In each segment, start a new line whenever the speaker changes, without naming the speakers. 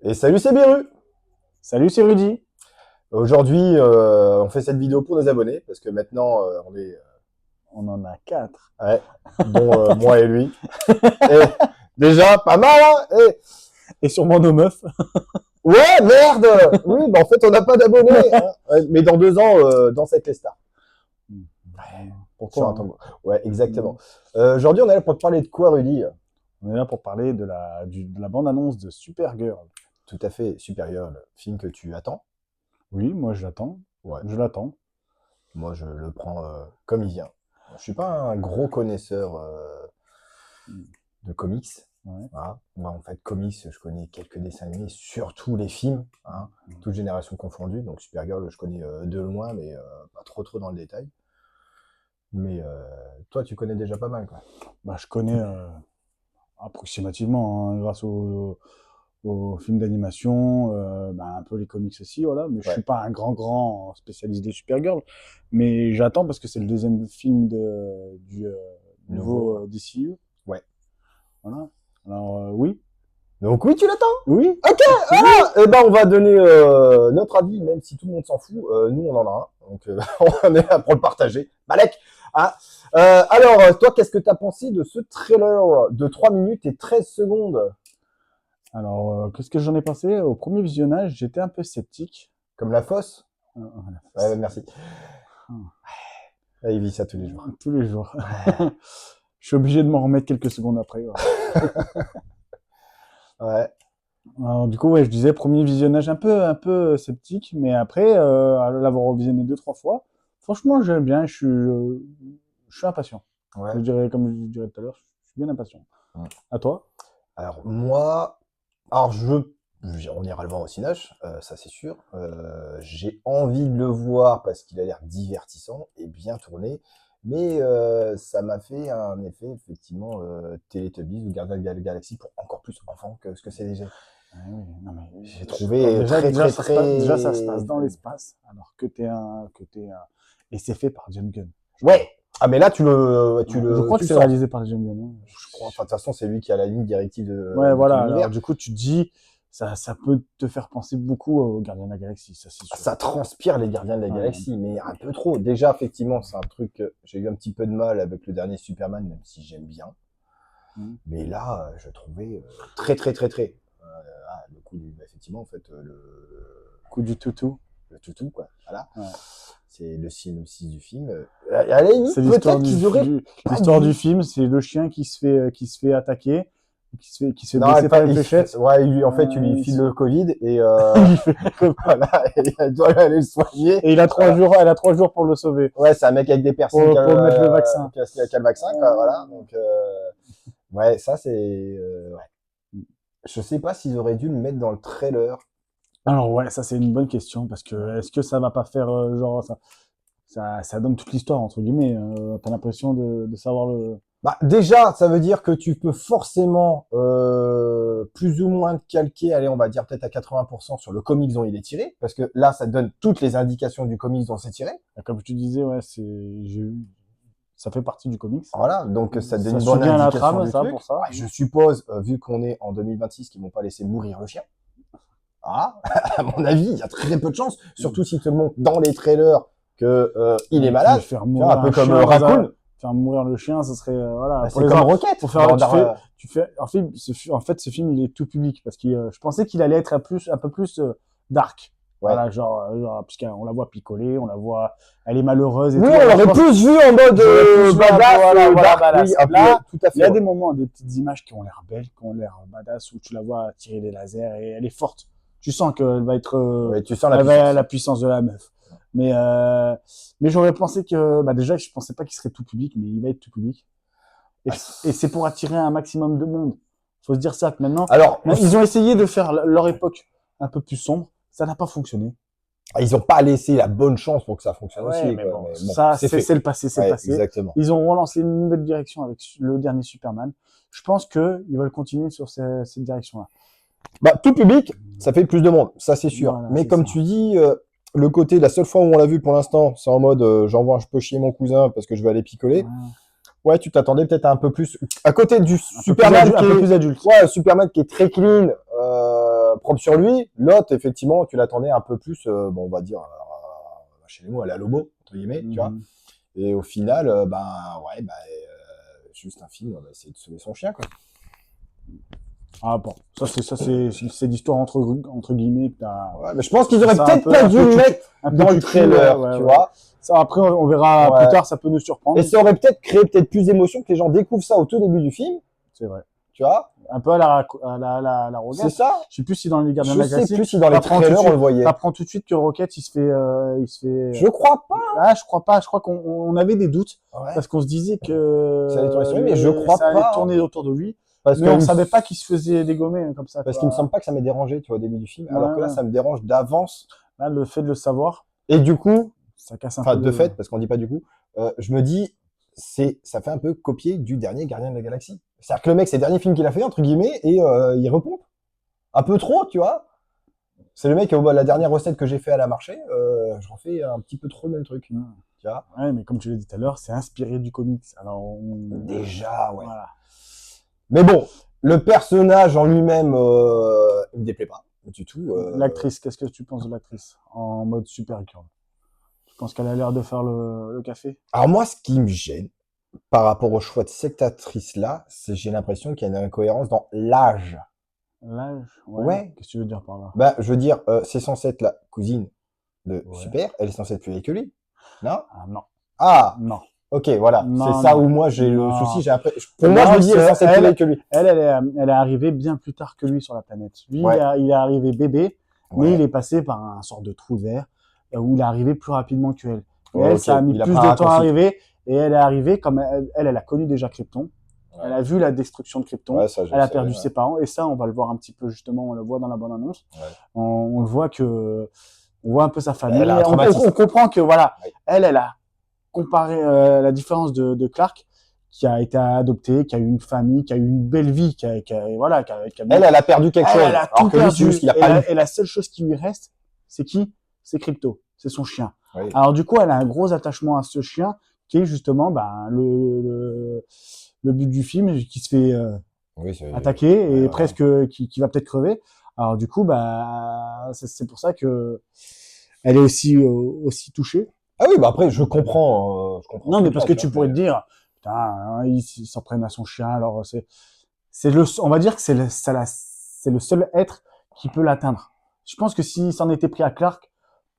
Et salut, c'est Biru.
Salut, c'est Rudy.
Aujourd'hui, on fait cette vidéo pour nos abonnés parce que maintenant, on est,
On en a 4.
ouais, dont moi et lui. Et déjà, pas mal, hein.
Et sûrement nos meufs.
Ouais, merde. Oui, bah en fait, on n'a pas d'abonnés, hein. Ouais, mais dans 2 ans, dans cette star. Sur
Pourquoi
un
hein
tango. Ouais, exactement. Aujourd'hui, on est là pour te parler de quoi, Rudy?
On est là pour parler de la bande-annonce de Supergirl.
Tout à fait supérieur, le film que tu attends.
Oui, moi je l'attends.
Ouais.
Je l'attends.
Moi, je le prends comme il vient. Je suis pas un gros connaisseur de comics.
Ouais.
Voilà. Moi, en fait, comics, je connais quelques dessins animés, surtout les films, hein, toutes générations confondues. Donc, Supergirl, je connais de loin, mais pas trop dans le détail. Mais toi, tu connais déjà pas mal, quoi.
Bah, je connais approximativement, hein, grâce aux films d'animation, un peu les comics aussi, voilà. Mais je suis pas un grand spécialiste de Supergirl. Mais j'attends parce que c'est le deuxième film du nouveau DCU.
Ouais.
Voilà. Alors, oui.
Donc oui, tu l'attends?
Oui.
Ok, voilà. Et ben, on va donner notre avis, même si tout le monde s'en fout. Nous, on en a un. Donc, on est là pour le partager. Balek, hein. Alors, toi, qu'est-ce que tu as pensé de ce trailer de 3 minutes et 13 secondes?
Alors, qu'est-ce que j'en ai pensé? Au premier visionnage, j'étais un peu sceptique.
Comme la fosse?
Voilà.
Ouais, merci. Il vit ça tous les jours.
Tous les jours. Je suis obligé de m'en remettre quelques secondes après.
Ouais.
Alors, du coup, ouais, je disais premier visionnage un peu sceptique, mais après, à l'avoir visionné 2-3 fois, franchement, j'aime bien. Je suis impatient.
Ouais.
Je dirais, comme je dirais tout à l'heure, je suis bien impatient.
Ouais.
À toi?
Alors moi, on ira le voir au Cinoche, ça c'est sûr. J'ai envie de le voir parce qu'il a l'air divertissant et bien tourné, mais ça m'a fait un effet effectivement Teletubbies ou Gardiens de la Galaxie pour encore plus enfant que ce que c'est déjà.
Ah oui, non, mais
J'ai trouvé
déjà,
très.
déjà, ça se passe dans l'espace, alors et c'est fait par James Gunn.
Ouais. Ah mais là tu
Je crois que c'est réalisé par James Gunn. Hein.
Je crois. Enfin de toute façon c'est lui qui a la ligne directive de.
Ouais,
de
voilà.
tout l'univers.
Alors, du coup, tu te dis, ça peut te faire penser beaucoup aux Gardiens de la Galaxie, ça c'est sûr.
Ça transpire les Gardiens de la Galaxie, mais un peu trop. Déjà, effectivement, c'est un truc. J'ai eu un petit peu de mal avec le dernier Superman, même si j'aime bien. Mais là, je trouvais très. Le coup, effectivement, en fait, le
coup du toutou.
Le toutou, quoi. Voilà.
Ouais.
C'est le synopsis du film. À la limite, peut-être qu'ils auraient.
L'histoire du film, c'est le chien qui se fait attaquer, qui se fait
Non,
blesser par une fléchette.
Ouais, en fait, tu lui files le Covid et voilà, et elle doit aller le soigner.
Et elle a 3 jours pour le sauver.
Ouais, c'est un mec avec des piercings
pour mettre le vaccin.
Qui a le vaccin, quoi, voilà. Donc, ouais, ça c'est. Ouais. Je sais pas s'ils auraient dû le mettre dans le trailer.
Alors ouais, ça c'est une bonne question parce que est-ce que ça va pas faire genre ça donne toute l'histoire entre guillemets. T'as l'impression de savoir le.
Bah déjà, ça veut dire que tu peux forcément plus ou moins te calquer, allez, on va dire peut-être à 80% sur le comics dont il est tiré, parce que là, ça te donne toutes les indications du comics dont c'est tiré.
Comme je te disais, ouais, ça fait partie du comics.
Voilà, donc ça te donne une bonne indication
la trame,
du
ça,
truc.
pour ça.
Ouais, je suppose, vu qu'on est en 2026, qu'ils vont pas laisser mourir le chien. Ah, à mon avis, il y a très peu de chances, surtout s'ils te montrent dans les trailers que il est malade.
Faire mourir
un peu comme Raccoon.
Faire mourir le chien, ça serait voilà.
Bah, c'est comme Rocket.
Pour faire en fait, ce film il est tout public parce que je pensais qu'il allait être un peu plus dark. Ouais. Voilà, genre puisqu'on la voit picoler, on la voit, elle est malheureuse et
oui,
tout.
on l'aurait plus vu en mode badass.
Là, tout à fait. Il y a des moments, des petites images qui ont l'air belles, qui ont l'air badass, où tu la vois tirer des lasers et elle est forte. Tu sens qu'elle va être,
tu sens
la puissance de la meuf. Mais j'aurais pensé que, déjà, je pensais pas qu'il serait tout public, mais il va être tout public. Et c'est pour attirer un maximum de monde. Faut se dire ça que maintenant.
Alors,
ils ont essayé de faire leur époque un peu plus sombre. Ça n'a pas fonctionné.
Ils ont pas laissé la bonne chance pour que ça fonctionne aussi.
Mais bon, ça, c'est le passé, c'est le passé.
Exactement.
Ils ont relancé une nouvelle direction avec le dernier Superman. Je pense qu'ils veulent continuer sur cette direction-là.
Tout public, ça fait plus de monde, ça c'est sûr.
Voilà,
mais comme tu dis, le côté, la seule fois où on l'a vu pour l'instant, c'est en mode j'envoie un peu chier mon cousin parce que je vais aller picoler. Ouais, tu t'attendais peut-être à un peu plus. À côté du Superman
un peu plus adulte.
Ouais, Superman qui est très clean, propre sur lui. L'autre, effectivement, tu l'attendais un peu plus, bon, on va dire, chez les mots, à la Lobo, entre guillemets, tu vois. Et au final, juste un film, on va essayer de sauver son chien, quoi.
Ah bon, c'est l'histoire entre guillemets que t'as.
Ouais, mais je pense qu'ils auraient
C'est
peut-être pas dû le mettre dans le trailer,
ouais,
tu
ouais.
vois.
Ça, après, on verra
Ouais.
plus tard, ça peut nous surprendre.
Et ça aurait peut-être créé peut-être plus d'émotion que les gens découvrent ça au tout début du film,
C'est vrai.
tu vois.
Un peu à la Rocket.
C'est ça.
Je sais plus si dans les Gardiens de
Je
la
sais
Galaxie.
plus si dans les trailers on le voyait.
T'apprends tout de suite que Rocket, il se fait.
Je crois pas.
Ah, je crois pas. Je crois qu'on avait des doutes.
Ouais.
Parce qu'on se disait que.
Ça allait tourner sur lui, mais je crois
ça allait
pas.
tourner autour de lui.
Parce
Mais on savait pas qu'il se faisait dégommer comme ça.
Parce qu'il me semble pas que ça m'ait dérangé, tu vois, au début du film.
Ouais,
Alors que là,
ouais.
ça me dérange d'avance.
Là, le fait de le savoir,
Et du coup,
ça casse un
enfin,
peu.
de fait, parce qu'on dit pas du coup, je me dis, ça fait un peu copier du dernier Gardien de la Galaxie. C'est-à-dire que le mec, c'est le dernier film qu'il a fait, entre guillemets, et il repompe. Un peu trop, tu vois. C'est le mec, la dernière recette que j'ai fait à la marché, je refais un petit peu trop le même truc. Tu vois.
Ouais, mais comme tu l'as dit tout à l'heure, c'est inspiré du comics. Alors,
Déjà, ouais.
Voilà.
Mais bon, le personnage en lui-même, il me déplaît pas du tout.
L'actrice, qu'est-ce que tu penses de l'actrice en mode Supergirl? Tu penses qu'elle a l'air de faire le café?
Alors moi, ce qui me gêne par rapport au choix de cette actrice-là, c'est j'ai l'impression qu'il y a une incohérence dans l'âge.
L'âge?
Ouais.
Qu'est-ce que tu veux dire par là?
Ben, je veux dire, c'est censé être la cousine de
Ouais.
Super, elle est censée être plus vieille que lui. Non?
Ah non.
Ah,
Non.
ok, voilà.
Non,
C'est ça
non.
où moi j'ai le
Non.
souci. Pour moi, je me dis, elle est censée être plus vieille que lui.
Elle est arrivée bien plus tard que lui sur la planète. Lui,
Ouais.
il est arrivé bébé, mais
Ouais.
il est passé par un sort de trou vert où il est arrivé plus rapidement qu'elle. Mais
Ouais,
elle,
ok.
ça a mis
Il a
plus
pris
de
un
temps à
raccourci.
arriver. Et elle est arrivée comme elle a connu déjà Krypton.
Ouais.
Elle a vu la destruction de Krypton.
Ouais, ça, je
Elle a
sais,
perdu
ouais.
ses parents. Et ça, on va le voir un petit peu justement. On le voit dans la bande-annonce.
Ouais.
On le voit que, on voit un peu sa famille.
Elle a un traumatisme.
On comprend que voilà,
Ouais.
elle a comparé la différence de Clark, qui a été adopté, qui a eu une famille, qui a eu une belle vie,
Elle a perdu quelque chose.
Elle a tout
Alors que lui, c'est
perdu.
juste qu'il a pas eu.
Et la seule chose qui lui reste, c'est qui? C'est Crypto. C'est son chien.
Oui.
Alors du coup, elle a un gros attachement à ce chien, qui est justement le but du film, qui se fait
Oui, c'est
attaquer et
ouais.
presque qui va peut-être crever. Alors du coup, c'est pour ça que elle est aussi touchée.
Ah oui, bah après, je comprends.
Non, mais
tout
parce
ça,
que
tu
tu
vois,
pourrais
mais-
te dire, putain, hein, ils s'en prennent à son chien, alors on va dire que c'est le seul être qui peut l'atteindre. Je pense que s'il s'en était pris à Clark,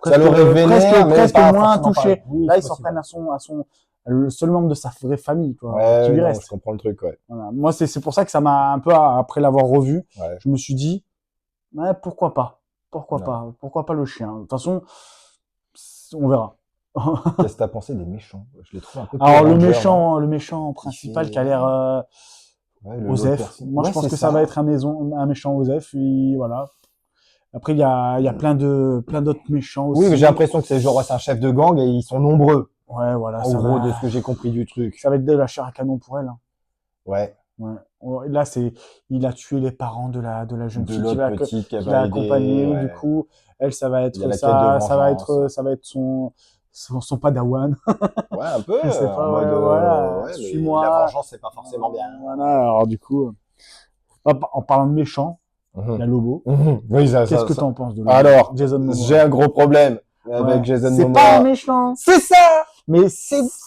Ça l'aurait vénère, mais
presque
pas
moins
forcément
touché.
pareil. Oui,
Là,
c'est
ils s'en
possible.
prennent à son, le seul membre de sa vraie famille, quoi, qui
Ouais,
lui
non,
reste.
je comprends le truc, ouais.
Voilà. Moi, c'est pour ça que ça m'a un peu, après l'avoir revu,
Ouais.
je me suis dit, ouais, pourquoi pas? Pourquoi
Non.
pas? Pourquoi pas le chien? De toute façon, on verra.
Qu'est-ce que t'as pensé des méchants? Je les trouve un peu
Alors,
Power Ranger, non?
le méchant principal
fait-
qui a l'air,
Ouais, l'autre
Osef.
personne.
Moi, je
Ouais,
pense
c'est
que ça va être un méchant Osef. Voilà. Après, il y a plein d'autres méchants aussi.
Oui, mais j'ai l'impression que c'est un chef de gang et ils sont nombreux.
Ouais, voilà.
En gros, de ce que j'ai compris du truc.
Ça va être de la chair à canon pour elle. Hein.
Ouais.
Ouais. Là, il a tué les parents de la jeune
De
fille
l'autre petite qui
qui
va
l'a
aider.
accompagnée.
Ouais.
Du coup, elle, ça va
Il y a
être
la quête de
ça va être son padawan.
Ouais, un peu.
Je sais
En
pas,
mode.
voilà.
Ouais, mais
Suis-moi.
la vengeance, c'est pas forcément bien.
Voilà. Alors, du coup, en parlant de méchant, il y a Lobo.
Oui,
Qu'est-ce que t'en penses de Lobo?
Alors,
Jason Momoa.
j'ai un gros problème avec
Ouais.
Jason
C'est
Momoa.
pas un méchant.
C'est ça!
Mais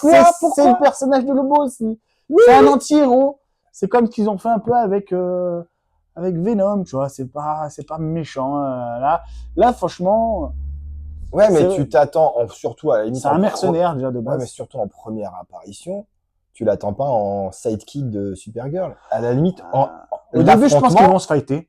quoi? Pourquoi?
c'est le personnage de Lobo aussi.
Oui.
C'est un anti-héros. C'est comme ce qu'ils ont fait un peu avec Venom, tu vois. C'est pas méchant. Là, franchement,
Ouais, mais
c'est-
tu t'attends, surtout à la limite.
c'est un mercenaire déjà de
Ouais,
base.
mais surtout en première apparition, tu l'attends pas en sidekick de Supergirl. À la limite,
Au début, je pense qu'ils
l'affrontement-
vont se fighter.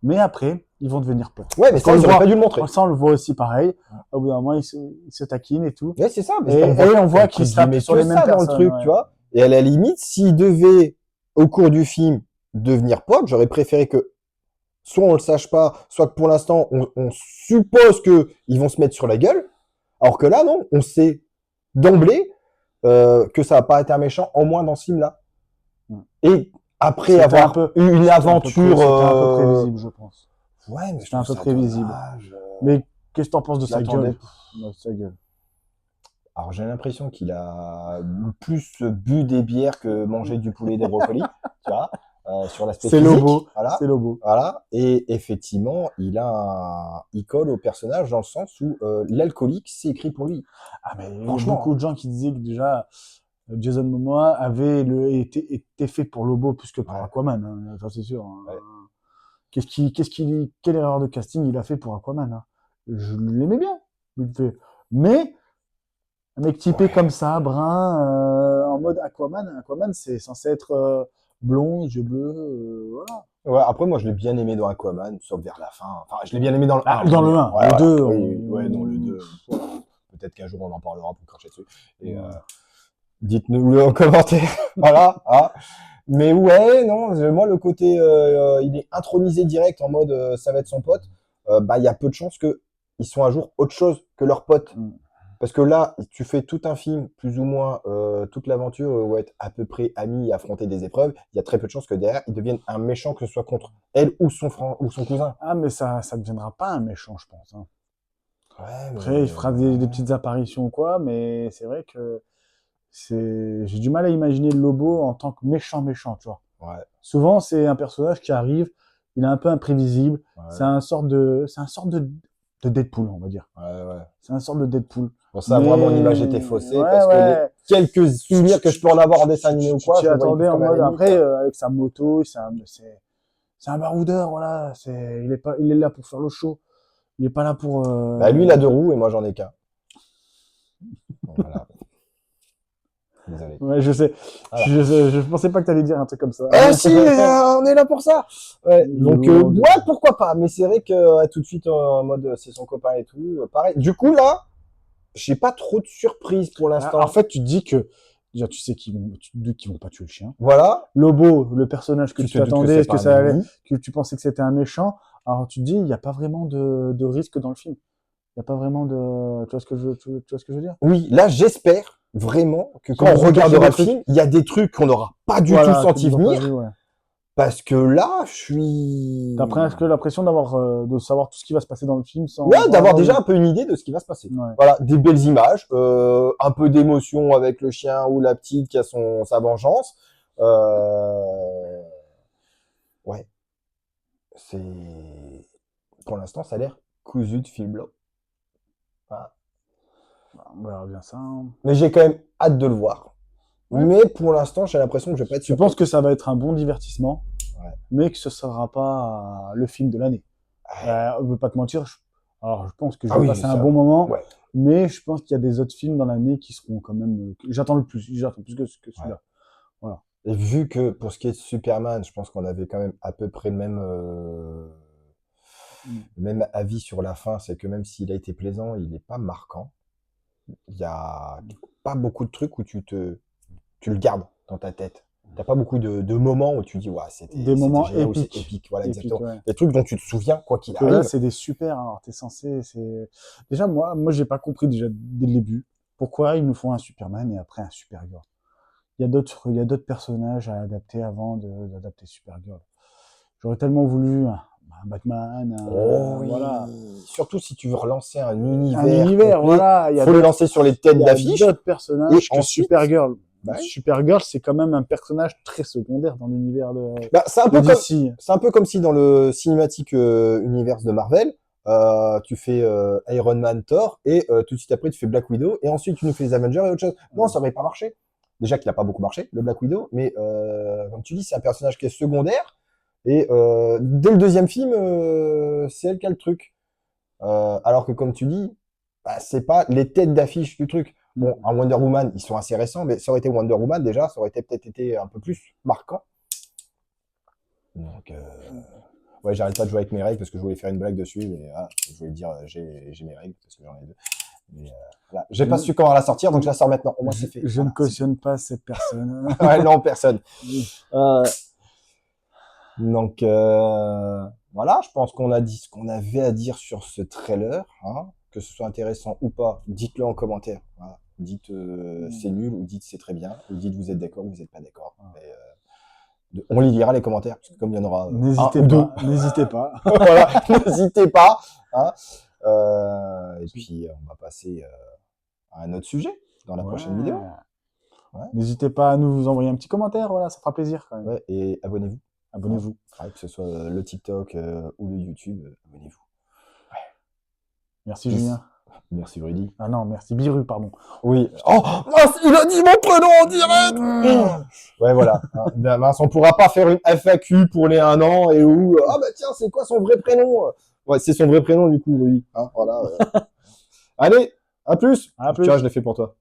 Mais après, ils vont devenir potes.
Ouais, mais ça,
on
ils
le
auraient
voit.
pas dû le montrer.
Ça, on le voit aussi pareil. Au bout d'un moment, ils se taquinent et tout.
Ouais, c'est ça. Mais
Et on voit
entre
qu'ils se
guillemets
tapent sur
que
les mêmes
ça dans le
personnes,
truc,
ouais.
tu vois. Et à la limite, s'ils devaient, au cours du film, devenir potes, j'aurais préféré que soit on le sache pas, soit que pour l'instant, on suppose que ils vont se mettre sur la gueule. Alors que là, non, on sait d'emblée que ça va pas être un méchant, au moins dans ce film-là. Et après
C'était
avoir
un peu-
eu une aventure...
C'était un peu prévisible, je pense.
Ouais, mais je
C'était un
trouve
peu
ça
prévisible.
dommage.
Mais qu'est-ce que t'en penses de
Je
sa
l'attendais.
gueule? De sa gueule.
Alors j'ai l'impression qu'il a plus bu des bières que mangé du poulet et des brocolis, tu vois. sur l'aspect
C'est
physique.
Lobo.
Voilà.
C'est Lobo.
Voilà. Et effectivement, il colle au personnage dans le sens où l'alcoolique, c'est écrit pour lui.
Ah, mais il y a
Franchement.
beaucoup de gens qui disaient que déjà, Jason Momoa avait était fait pour Lobo plus que pour
Ouais.
Aquaman, hein, ça c'est sûr. Hein.
Ouais.
Quelle erreur de casting il a fait pour Aquaman, hein. Je l'aimais bien, vite fait. Mais, un mec typé
Ouais.
comme ça, brun, en mode Aquaman, c'est censé être blond, yeux bleus, voilà.
Ouais, après, moi, je l'ai bien aimé dans Aquaman, sauf vers la fin. Enfin, je l'ai bien aimé dans le 1.
Ah, dans le 1,
Ouais,
le
ouais.
2,
Oui, ouais, dans le 2. Voilà. Peut-être qu'un jour, on en parlera pour cracher dessus. Et dites-nous-le en commentaire. Voilà. Ah. Mais ouais, non, moi, le côté, il est intronisé direct en mode, ça va être son pote. Bah, il y a peu de chances que ils soient un jour autre chose que leur pote. Parce que là, tu fais tout un film, plus ou moins, toute l'aventure, où être à peu près amis et affronter des épreuves. Il y a très peu de chances que derrière, ils deviennent un méchant, que ce soit contre elle ou son frère ou son cousin.
Ah, mais ça ne deviendra pas un méchant, je pense. Hein.
Ouais,
Après, il
mais...
fera des petites apparitions ou quoi, mais c'est vrai que j'ai du mal à imaginer le Lobo en tant que méchant, tu vois.
Ouais,
Souvent, c'est un personnage qui arrive, il est un peu imprévisible,
ouais,
c'est un sorte de Deadpool, on va dire.
ouais.
C'est un sorte de Deadpool.
Pour ça, moi, mon image était
Mais,
faussée,
ouais,
parce que les
ouais.
quelques souvenirs que je peux en avoir en dessin animé ou quoi,
Tu
je le voyais plus
attendais en
comme un
mode,
ennemi,
après,
quoi.
avec sa moto, c'est un baroudeur, voilà. Il est là pour faire le show. Il est pas là pour,
Bah, lui, il a deux roues et moi, j'en ai qu'un. Voilà. Désolé.
Ouais, je sais.
Voilà.
Je pensais pas que t'allais dire un truc comme ça.
Ah si, on est là pour ça. Ouais, donc ouais, pourquoi pas. Mais c'est vrai que tout de suite en mode c'est son copain et tout, pareil. Du coup là, j'ai pas trop de surprises pour l'instant.
En fait, tu te dis que, déjà, tu sais tu te doutes qu'ils vont pas tuer le chien.
Voilà.
Lobo, le personnage que
Tu
tu
te doutes que
t'attendais,
c'est
est-ce que
pas un
ça allait,
ennemi.
que tu pensais que c'était un méchant. Alors, tu te dis, il n'y a pas vraiment de risque dans le film. Il n'y a pas vraiment de, tu vois ce que tu vois ce que je veux dire?
Oui, là j'espère vraiment que quand
Qu'ils
on
nous ont caché
regardera
des
le
trucs.
film, il y a des trucs qu'on n'aura pas du tout
Voilà,
senti
qu'ils nous ont pas
venir,
vu, ouais.
parce que là, je suis.
T'as presque l'impression de savoir tout ce qui va se passer dans le film
Ouais,
sans
d'avoir
avoir
déjà un peu une idée de ce qui va se passer.
Ouais.
Voilà, des belles images, un peu d'émotion avec le chien ou la petite qui a sa vengeance. Ouais, c'est... Pour l'instant, ça a l'air cousu de fil blanc. Voilà.
On verra bien ça. Hein.
Mais j'ai quand même hâte de le voir.
Ouais.
Mais pour l'instant, j'ai l'impression que je vais pas être
Je
surpris.
pense que ça va être un bon divertissement,
Ouais.
mais que ce sera pas le film de l'année.
Ouais.
On veut pas te mentir. Alors, je pense que je
Ah
vais
oui,
passer
ça,
un bon moment,
ouais.
mais je pense qu'il y a des autres films dans l'année qui seront quand même. J'attends plus que celui-là.
Ouais.
Voilà.
Et vu que pour ce qui est de Superman, je pense qu'on avait quand même à peu près le même avis sur la fin, c'est que même s'il a été plaisant, il n'est pas marquant. Il y a pas beaucoup de trucs où tu le gardes dans ta tête. T'as pas beaucoup de moments où tu dis, ouais,
Des moments
génial ou c'est
épiques.
épique. Voilà,
Épiques,
exactement.
ouais.
Des trucs dont tu te souviens, quoi qu'il
Que là,
arrive.
c'est des super. Alors, t'es censé. Déjà, moi, j'ai pas compris déjà dès le début pourquoi ils nous font un Superman et après un Supergirl. Il y a d'autres personnages à adapter avant d'adapter Supergirl. J'aurais tellement voulu un Batman,
Oh oui.
voilà.
Surtout si tu veux relancer un
Un
univers
univers,
complet,
voilà.
faut le lancer sur les têtes
Il y a
d'affiche.
d'autres personnages
Et
que
ensuite-
Supergirl.
Bah oui.
Supergirl, c'est quand même un personnage très secondaire dans l'univers
Bah, c'est un
de
peu comme,
DC.
c'est un peu comme si dans le cinématique univers de Marvel, tu fais Iron Man, Thor, et tout de suite après tu fais Black Widow, et ensuite tu nous fais les Avengers et autre chose. Non, ça aurait pas marché. Déjà qu'il a pas beaucoup marché, le Black Widow, mais comme tu dis, c'est un personnage qui est secondaire, et dès le deuxième film, c'est elle qui a le truc. Alors que comme tu dis, bah, c'est pas les têtes d'affiche du truc. Bon, un Wonder Woman, ils sont assez récents, mais ça aurait été Wonder Woman déjà, ça aurait peut-être été un peu plus marquant. Donc, ouais, j'arrête pas de jouer avec mes règles parce que je voulais faire une blague dessus, mais je voulais dire j'ai mes règles parce que j'en ai deux. Mais voilà. J'ai pas su comment la sortir, donc je la sors maintenant. Au moins c'est fait.
Je ne cautionne pas cette personne.
Ouais, non, personne. Donc voilà, je pense qu'on a dit ce qu'on avait à dire sur ce trailer. Hein. Que ce soit intéressant ou pas, dites-le en commentaire. Voilà. Dites c'est nul ou dites c'est très bien, ou dites vous êtes d'accord ou vous n'êtes pas d'accord. On les lira les commentaires, parce que comme il y en aura
N'hésitez pas.
Voilà, n'hésitez pas. Hein. Et puis, on va passer à un autre sujet dans la prochaine vidéo. Ouais.
N'hésitez pas à nous envoyer un petit commentaire, voilà, ça fera plaisir quand même.
Ouais, et abonnez-vous.
Abonnez-vous.
Ouais, que ce soit le TikTok ou le YouTube, abonnez-vous.
Merci Julien.
Merci Rudy.
Ah non, merci Biru, pardon.
Oui. Oh, mince, il a dit mon prénom en direct. Ouais, voilà. Ben, mince, on pourra pas faire une FAQ pour les 1 an et où ah bah tiens, c'est quoi son vrai prénom? Ouais, c'est son vrai prénom du coup, Rudy. Hein, voilà. Allez, à plus.
À plus.
Tiens, je l'ai fait pour toi.